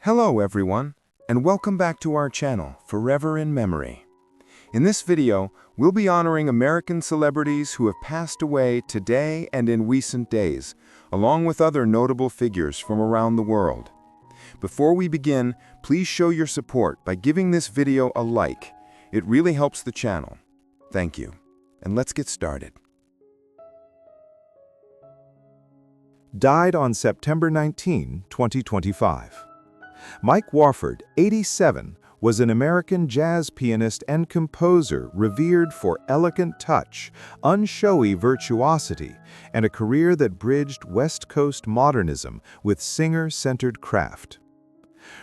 Hello everyone, and welcome back to our channel, Forever in Memory. In this video, we'll be honoring American celebrities who have passed away today and in recent days, along with other notable figures from around the world. Before we begin, please show your support by giving this video a like. It really helps the channel. Thank you. And let's get started. Died on September 19, 2025. Mike Wofford, 87, was an American jazz pianist and composer revered for elegant touch, unshowy virtuosity, and a career that bridged West Coast modernism with singer-centered craft.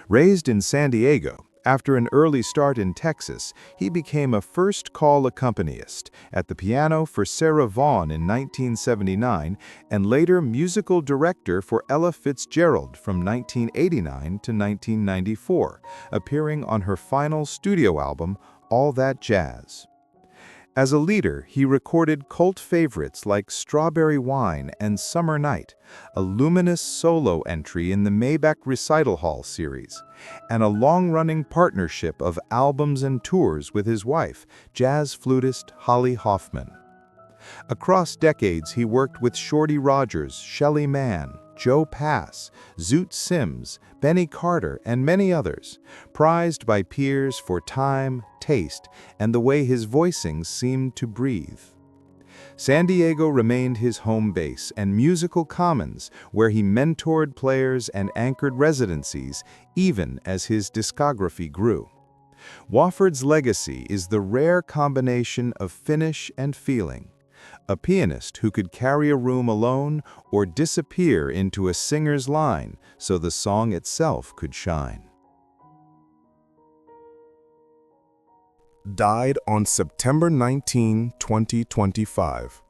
Raised in San Diego, after an early start in Texas, he became a first-call accompanist at the piano for Sarah Vaughan in 1979 and later musical director for Ella Fitzgerald from 1989 to 1994, appearing on her final studio album, All That Jazz. As a leader, he recorded cult favorites like Strawberry Wine and Summer Night, a luminous solo entry in the Maybach Recital Hall series, and a long-running partnership of albums and tours with his wife, jazz flutist Holly Hoffman. Across decades, he worked with Shorty Rogers, Shelly Manne, Joe Pass, Zoot Sims, Benny Carter, and many others, prized by peers for time, taste, and the way his voicings seemed to breathe. San Diego remained his home base and musical commons, where he mentored players and anchored residencies, even as his discography grew. Wofford's legacy is the rare combination of finish and feeling. A pianist who could carry a room alone or disappear into a singer's line so the song itself could shine. Died on September 19, 2025.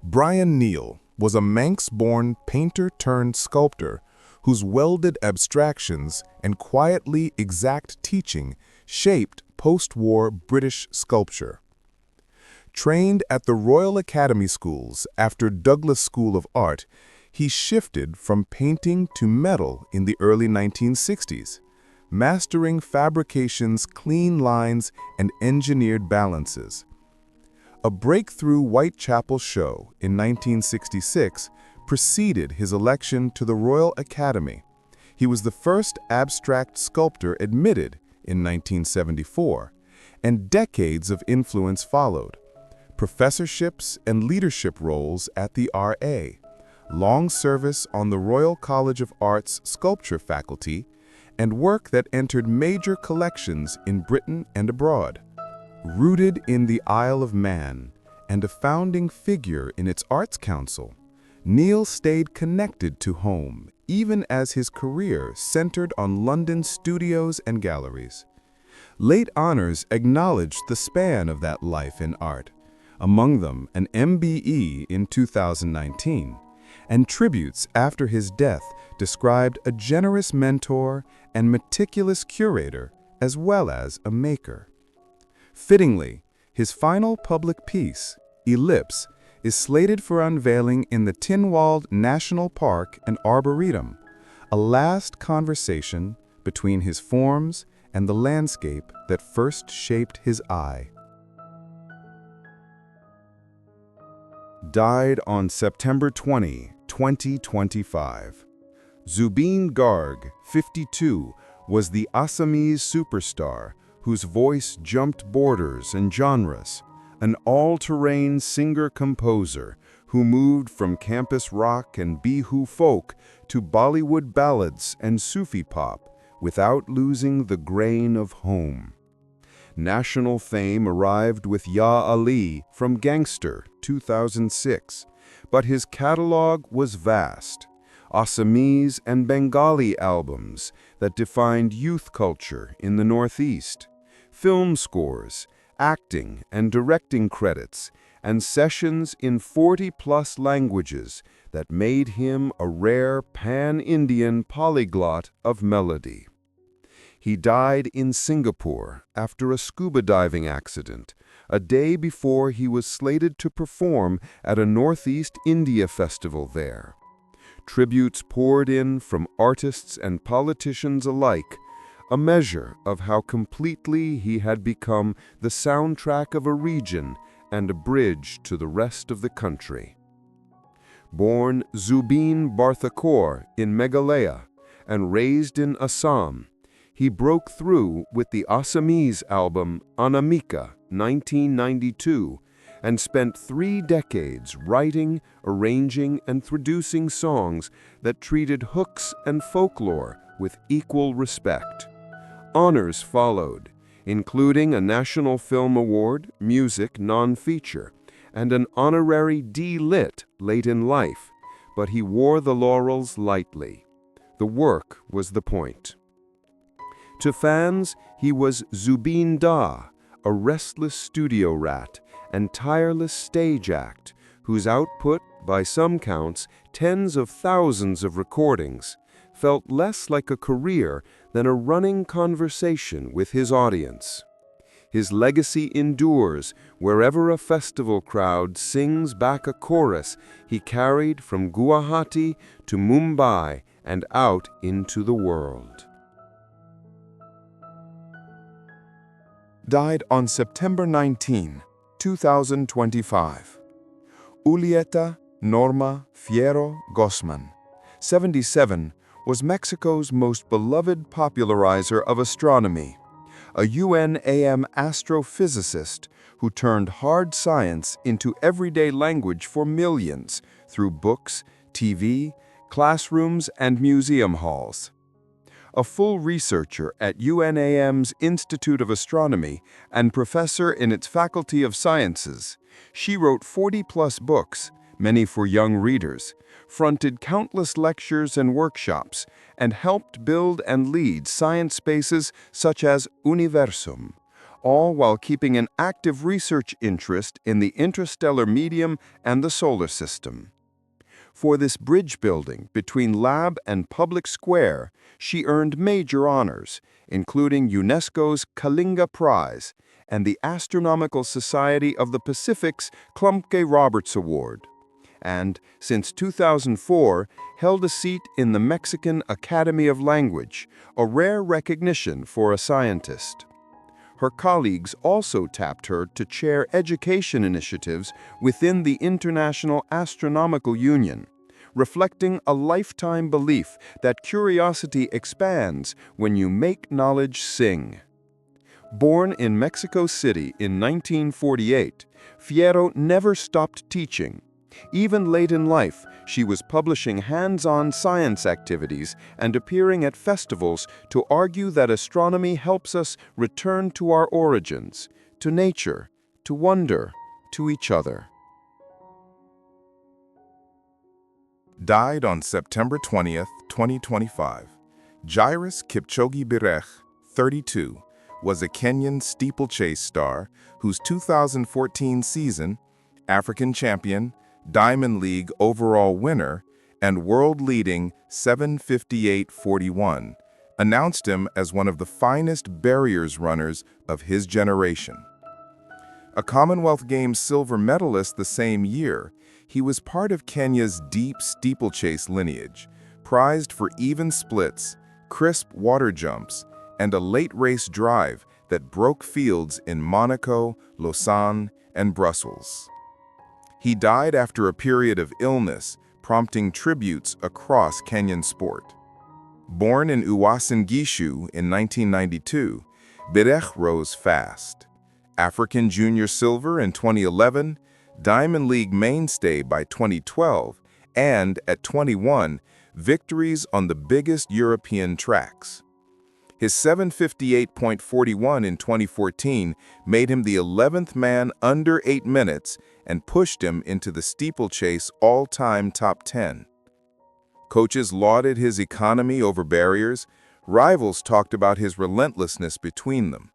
Bryan Neal was a Manx-born painter-turned-sculptor whose welded abstractions and quietly exact teaching shaped post-war British sculpture. Trained at the Royal Academy Schools after Douglas School of Art, he shifted from painting to metal in the early 1960s, mastering fabrication's clean lines and engineered balances. A breakthrough Whitechapel show in 1966 preceded his election to the Royal Academy. He was the first abstract sculptor admitted in 1974, and decades of influence followed. Professorships and leadership roles at the RA, long service on the Royal College of Art's sculpture faculty, and work that entered major collections in Britain and abroad. Rooted in the Isle of Man and a founding figure in its Arts Council, Neal stayed connected to home, even as his career centered on London studios and galleries. Late honors acknowledged the span of that life in art, among them an MBE in 2019, and tributes after his death described a generous mentor and meticulous curator as well as a maker. Fittingly, his final public piece, Ellipse, is slated for unveiling in the Tynwald National Park and Arboretum, a last conversation between his forms and the landscape that first shaped his eye. Died on September 20, 2025. Zubeen Garg, 52, was the Assamese superstar whose voice jumped borders and genres, an all-terrain singer-composer who moved from campus rock and Bihu folk to Bollywood ballads and Sufi pop without losing the grain of home. National fame arrived with Ya Ali from Gangster, 2006, but his catalog was vast. Assamese and Bengali albums that defined youth culture in the Northeast, film scores, acting and directing credits, and sessions in 40-plus languages that made him a rare pan-Indian polyglot of melody. He died in Singapore after a scuba diving accident, a day before he was slated to perform at a Northeast India festival there. tributes poured in from artists and politicians alike, a measure of how completely he had become the soundtrack of a region and a bridge to the rest of the country. Born Zubeen Barthakur in Meghalaya and raised in Assam, he broke through with the Assamese album Anamika 1992 and spent 3 decades writing, arranging, and producing songs that treated hooks and folklore with equal respect. Honors followed, including a National Film Award, Music Non-Feature, and an honorary D.Lit late in life, but he wore the laurels lightly. The work was the point. To fans, he was Zubeen Da, a restless studio rat and tireless stage act, whose output, by some counts, tens of thousands of recordings, felt less like a career than a running conversation with his audience. His legacy endures wherever a festival crowd sings back a chorus he carried from Guwahati to Mumbai and out into the world. Died on September 19, 2025. Julieta Norma Fierro Gosman, 77, was Mexico's most beloved popularizer of astronomy, a UNAM astrophysicist who turned hard science into everyday language for millions through books, TV, classrooms, and museum halls. A full researcher at UNAM's Institute of Astronomy and professor in its Faculty of Sciences, she wrote 40-plus books, many for young readers, fronted countless lectures and workshops, and helped build and lead science spaces such as Universum, all while keeping an active research interest in the interstellar medium and the solar system. For this bridge building between lab and public square, she earned major honors, including UNESCO's Kalinga Prize and the Astronomical Society of the Pacific's Klumpke Roberts Award, and, since 2004, held a seat in the Mexican Academy of Language, a rare recognition for a scientist. Her colleagues also tapped her to chair education initiatives within the International Astronomical Union, reflecting a lifetime belief that curiosity expands when you make knowledge sing. Born in Mexico City in 1948, Fierro never stopped teaching. Even late in life, she was publishing hands-on science activities and appearing at festivals to argue that astronomy helps us return to our origins, to nature, to wonder, to each other. Died on September 20th, 2025. Jairus Kipchoge Birech, 32, was a Kenyan steeplechase star whose 2014 season, African champion, Diamond League overall winner, and world-leading 7:58.41, announced him as one of the finest barriers runners of his generation. A Commonwealth Games silver medalist the same year, he was part of Kenya's deep steeplechase lineage, prized for even splits, crisp water jumps, and a late-race drive that broke fields in Monaco, Lausanne, and Brussels. He died after a period of illness, prompting tributes across Kenyan sport. Born in Uasin Gishu in 1992, Birech rose fast. African Junior Silver in 2011, Diamond League mainstay by 2012, and, at 21, victories on the biggest European tracks. His 7:58.41 in 2014 made him the 11th man under 8 minutes and pushed him into the steeplechase all-time top 10. Coaches lauded his economy over barriers. Rivals talked about his relentlessness between them.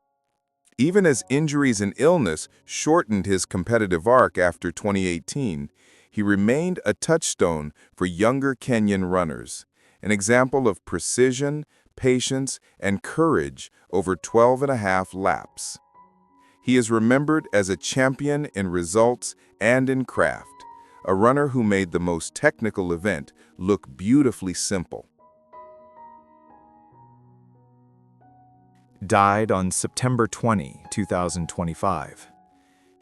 Even as injuries and illness shortened his competitive arc after 2018, he remained a touchstone for younger Kenyan runners, an example of precision, patience, and courage over 12.5 laps. He is remembered as a champion in results and in craft, a runner who made the most technical event look beautifully simple. Died on September 20, 2025.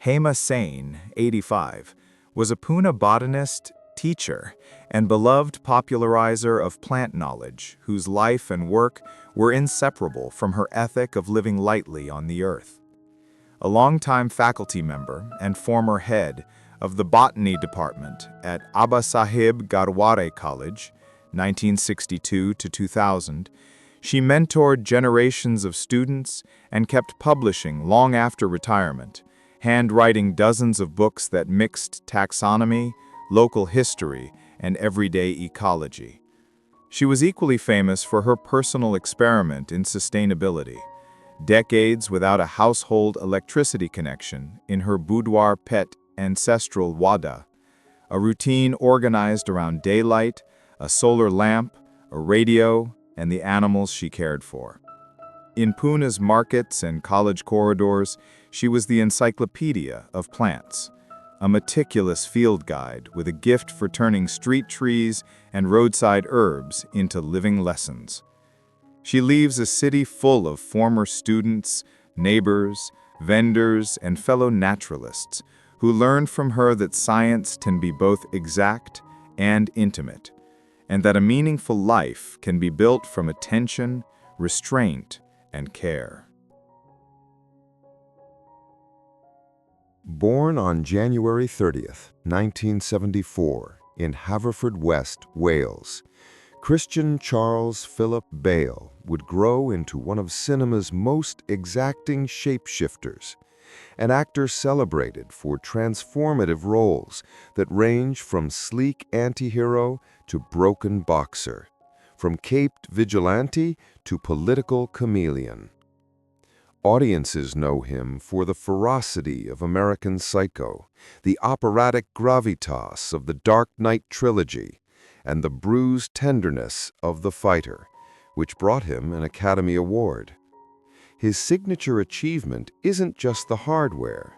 Hema Sain, 85, was a Pune botanist, teacher, and beloved popularizer of plant knowledge whose life and work were inseparable from her ethic of living lightly on the earth. A longtime faculty member and former head of the botany department at Abasaheb Garware College, 1962 to 2000, she mentored generations of students and kept publishing long after retirement, handwriting dozens of books that mixed taxonomy, local history, and everyday ecology. She was equally famous for her personal experiment in sustainability, decades without a household electricity connection in her boudoir pet ancestral wada, a routine organized around daylight, a solar lamp, a radio, and the animals she cared for. In Pune's markets and college corridors, she was the encyclopedia of plants, a meticulous field guide with a gift for turning street trees and roadside herbs into living lessons. She leaves a city full of former students, neighbors, vendors, and fellow naturalists who learned from her that science can be both exact and intimate, and that a meaningful life can be built from attention, restraint, and care. Born on January 30th, 1974, in Haverfordwest, Wales, Christian Charles Philip Bale would grow into one of cinema's most exacting shapeshifters, an actor celebrated for transformative roles that range from sleek anti-hero to broken boxer, from caped vigilante to political chameleon. Audiences know him for the ferocity of American Psycho, the operatic gravitas of the Dark Knight trilogy, and the bruised tenderness of The Fighter, which brought him an Academy Award. His signature achievement isn't just the hardware.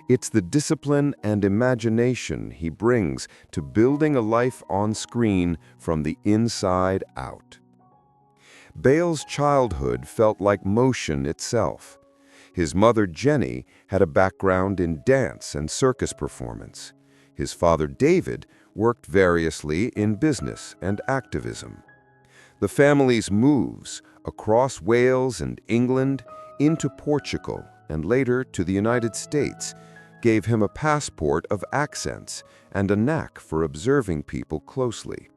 It's the discipline and imagination he brings to building a life on screen from the inside out. Bale's childhood felt like motion itself. His mother, Jenny, had a background in dance and circus performance. His father, David, worked variously in business and activism. The family's moves across Wales and England into Portugal and later to the United States gave him a passport of accents and a knack for observing people closely.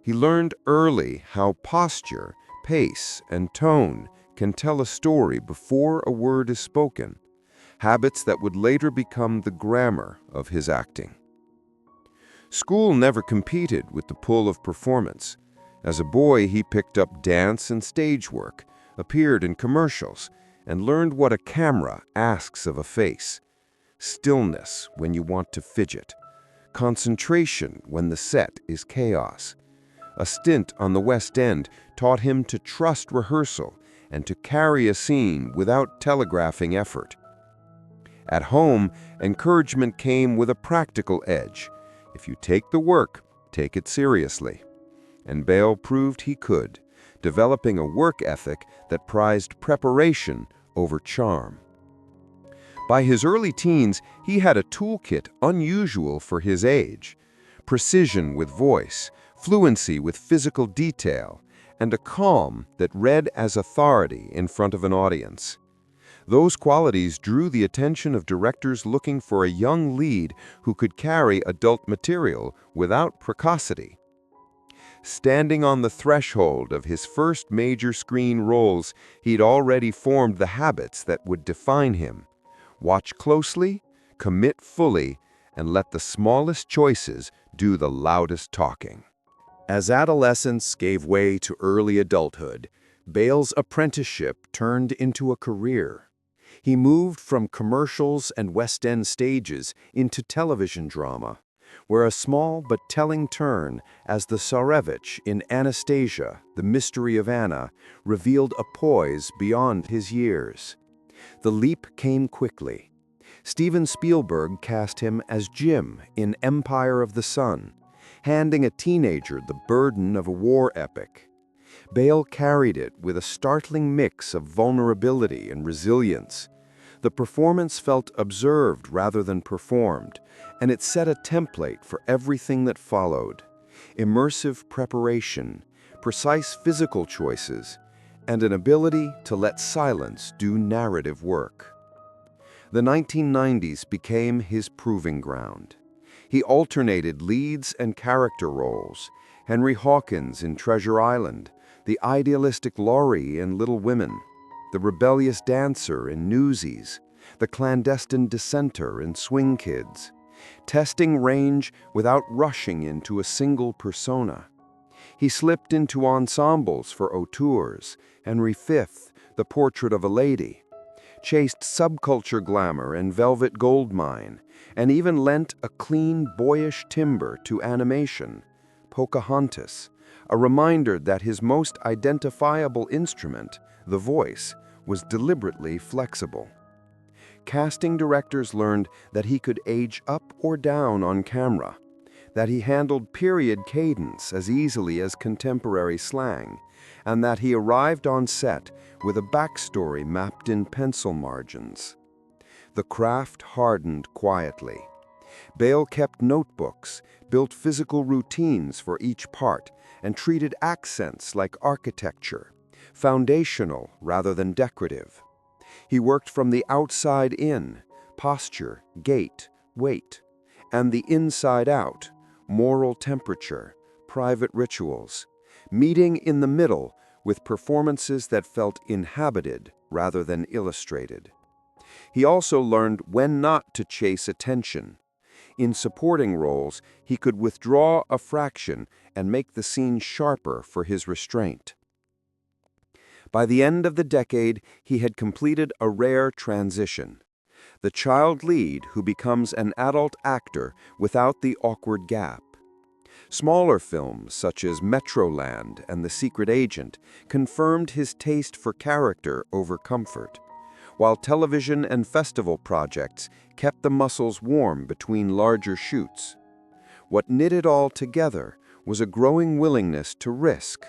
He learned early how posture, pace, and tone can tell a story before a word is spoken, habits that would later become the grammar of his acting. School never competed with the pull of performance. As a boy, he picked up dance and stage work, appeared in commercials, and learned what a camera asks of a face. Stillness when you want to fidget. Concentration when the set is chaos. A stint on the West End taught him to trust rehearsal and to carry a scene without telegraphing effort. At home, encouragement came with a practical edge. If you take the work, take it seriously. And Bale proved he could, developing a work ethic that prized preparation over charm. By his early teens, he had a toolkit unusual for his age: precision with voice, fluency with physical detail, and a calm that read as authority in front of an audience. Those qualities drew the attention of directors looking for a young lead who could carry adult material without precocity. Standing on the threshold of his first major screen roles, he'd already formed the habits that would define him. Watch closely, commit fully, and let the smallest choices do the loudest talking. As adolescence gave way to early adulthood, Bale's apprenticeship turned into a career. He moved from commercials and West End stages into television drama, where a small but telling turn as the Tsarevich in Anastasia, The Mystery of Anna, revealed a poise beyond his years. The leap came quickly. Steven Spielberg cast him as Jim in Empire of the Sun, handing a teenager the burden of a war epic. Bale carried it with a startling mix of vulnerability and resilience. The performance felt observed rather than performed, and it set a template for everything that followed. Immersive preparation, precise physical choices, and an ability to let silence do narrative work. The 1990s became his proving ground. He alternated leads and character roles: Henry Hawkins in Treasure Island, the idealistic Laurie in Little Women, the rebellious dancer in Newsies, the clandestine dissenter in Swing Kids, testing range without rushing into a single persona. He slipped into ensembles for auteurs, Henry V, The Portrait of a Lady, chased subculture glamour and Velvet Goldmine, and even lent a clean, boyish timbre to animation, Pocahontas, a reminder that his most identifiable instrument, the voice, was deliberately flexible. Casting directors learned that he could age up or down on camera, that he handled period cadence as easily as contemporary slang, and that he arrived on set with a backstory mapped in pencil margins. The craft hardened quietly. Bale kept notebooks, built physical routines for each part, and treated accents like architecture, foundational rather than decorative. He worked from the outside in, posture, gait, weight, and the inside out, moral temperature, private rituals, meeting in the middle with performances that felt inhabited rather than illustrated. He also learned when not to chase attention. In supporting roles, he could withdraw a fraction and make the scene sharper for his restraint. By the end of the decade, he had completed a rare transition: the child lead who becomes an adult actor without the awkward gap. Smaller films such as Metroland and The Secret Agent confirmed his taste for character over comfort, while television and festival projects kept the muscles warm between larger shoots. What knit it all together was a growing willingness to risk,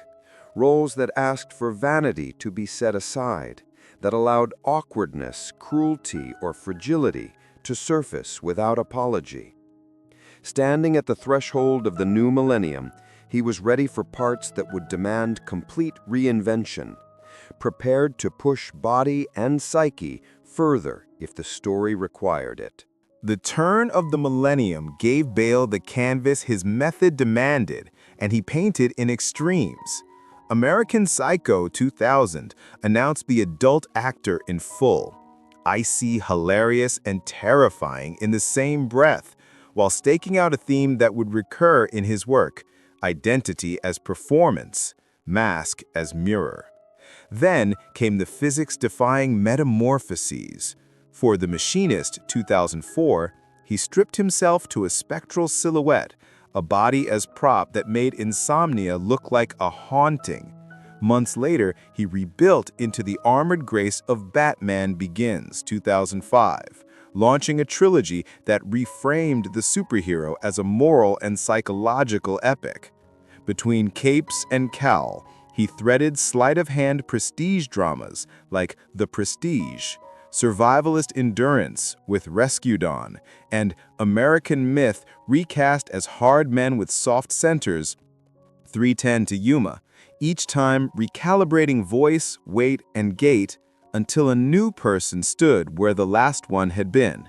roles that asked for vanity to be set aside, that allowed awkwardness, cruelty, or fragility to surface without apology. Standing at the threshold of the new millennium, he was ready for parts that would demand complete reinvention, prepared to push body and psyche further if the story required it. The turn of the millennium gave Bale the canvas his method demanded, and he painted in extremes. American Psycho 2000 announced the adult actor in full, icy, hilarious, and terrifying in the same breath, while staking out a theme that would recur in his work: identity as performance, mask as mirror. Then came the physics-defying metamorphoses. For The Machinist 2004, he stripped himself to a spectral silhouette, a body as prop that made insomnia look like a haunting. Months later, he rebuilt into the armored grace of Batman Begins 2005, launching a trilogy that reframed the superhero as a moral and psychological epic. Between capes and cowl, he threaded sleight-of-hand prestige dramas like The Prestige, survivalist endurance with Rescue Dawn, and American Myth recast as hard men with soft centers, 3:10 to Yuma, each time recalibrating voice, weight, and gait until a new person stood where the last one had been.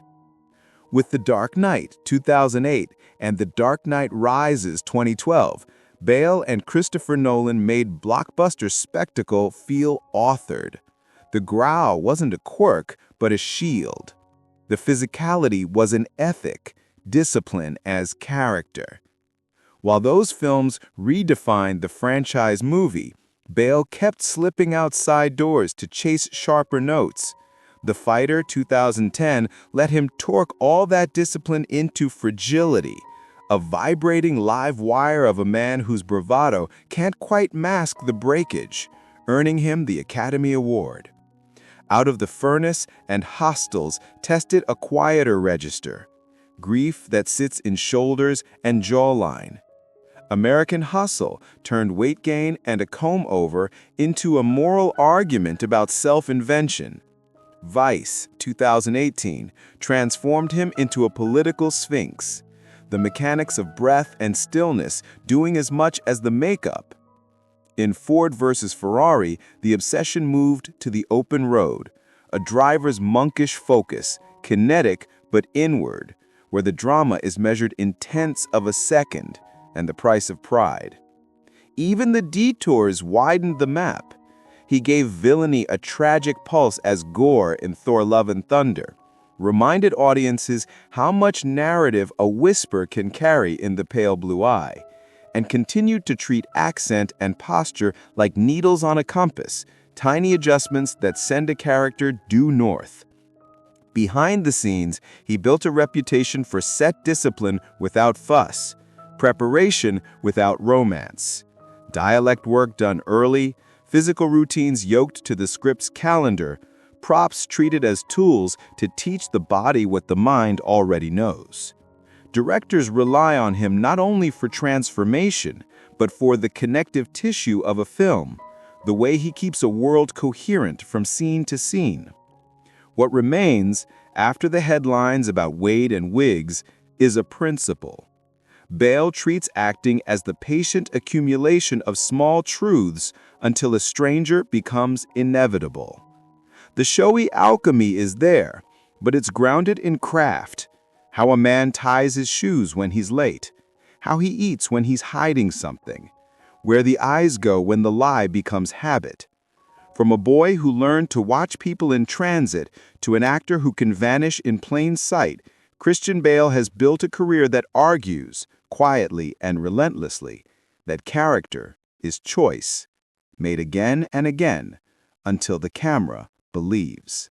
With The Dark Knight 2008 and The Dark Knight Rises 2012, Bale and Christopher Nolan made blockbuster spectacle feel authored. The growl wasn't a quirk, but a shield. The physicality was an ethic, discipline as character. While those films redefined the franchise movie, Bale kept slipping outside doors to chase sharper notes. The Fighter 2010 let him torque all that discipline into fragility, a vibrating live wire of a man whose bravado can't quite mask the breakage, earning him the Academy Award. Out of the furnace and hostels tested a quieter register, grief that sits in shoulders and jawline. American Hustle turned weight gain and a comb-over into a moral argument about self-invention. Vice, 2018, transformed him into a political sphinx, the mechanics of breath and stillness doing as much as the makeup. In Ford versus Ferrari, the obsession moved to the open road, a driver's monkish focus, kinetic but inward, where the drama is measured in tenths of a second, and the price of pride. Even the detours widened the map. He gave villainy a tragic pulse as Gore in Thor: Love and Thunder, reminded audiences how much narrative a whisper can carry in The Pale Blue Eye, and continued to treat accent and posture like needles on a compass, tiny adjustments that send a character due north. Behind the scenes, he built a reputation for set discipline without fuss, preparation without romance, dialect work done early, physical routines yoked to the script's calendar, props treated as tools to teach the body what the mind already knows. Directors rely on him not only for transformation, but for the connective tissue of a film, the way he keeps a world coherent from scene to scene. What remains, after the headlines about Wade and wigs, is a principle. Bale treats acting as the patient accumulation of small truths until a stranger becomes inevitable. The showy alchemy is there, but it's grounded in craft. How a man ties his shoes when he's late, how he eats when he's hiding something, where the eyes go when the lie becomes habit. From a boy who learned to watch people in transit to an actor who can vanish in plain sight, Christian Bale has built a career that argues, quietly and relentlessly, that character is choice, made again and again, until the camera believes.